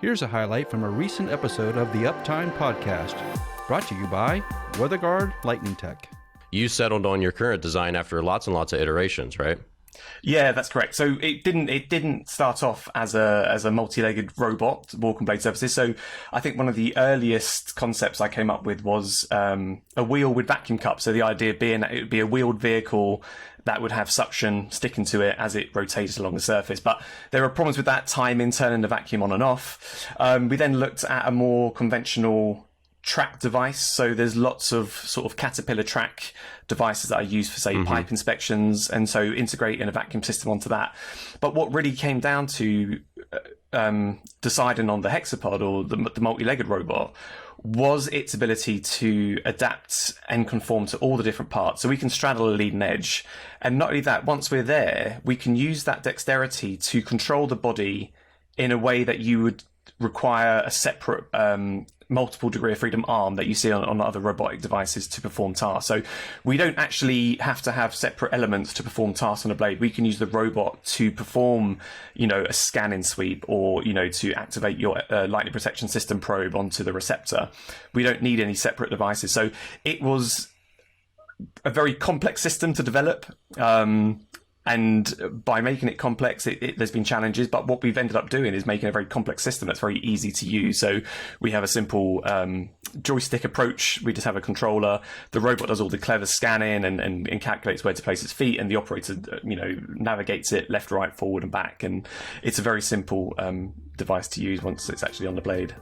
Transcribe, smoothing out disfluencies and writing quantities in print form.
Here's a highlight from a recent episode of the Uptime Podcast, brought to you by WeatherGuard Lightning Tech. You settled on your current design after lots and lots of iterations, right? Yeah, that's correct. So it didn't start off as a multi-legged robot, walk and blade surfaces. So I think one of the earliest concepts I came up with was a wheel with vacuum cup. So the idea being that it would be a wheeled vehicle that would have suction sticking to it as it rotated along the surface. But there were problems with that, timing, turning the vacuum on and off. We then looked at a more conventional track device. So there's lots of sort of Caterpillar track devices that are used for, say, pipe inspections, and so integrating a vacuum system onto that. But what really came down to deciding on the hexapod or the multi-legged robot was its ability to adapt and conform to all the different parts. So we can straddle a leading edge. And not only that, once we're there, we can use that dexterity to control the body in a way that you would require a separate multiple degree of freedom arm that you see on other robotic devices to perform tasks. So we don't actually have to have separate elements to perform tasks on a blade. We can use the robot to perform, a scanning sweep or, to activate your lightning protection system probe onto the receptor. We don't need any separate devices. So it was a very complex system to develop. And by making it complex, there's been challenges, but what we've ended up doing is making a very complex system that's very easy to use. So we have a simple joystick approach. We just have a controller. The robot does all the clever scanning and calculates where to place its feet, and the operator, navigates it left, right, forward, and back. And it's a very simple device to use once it's actually on the blade.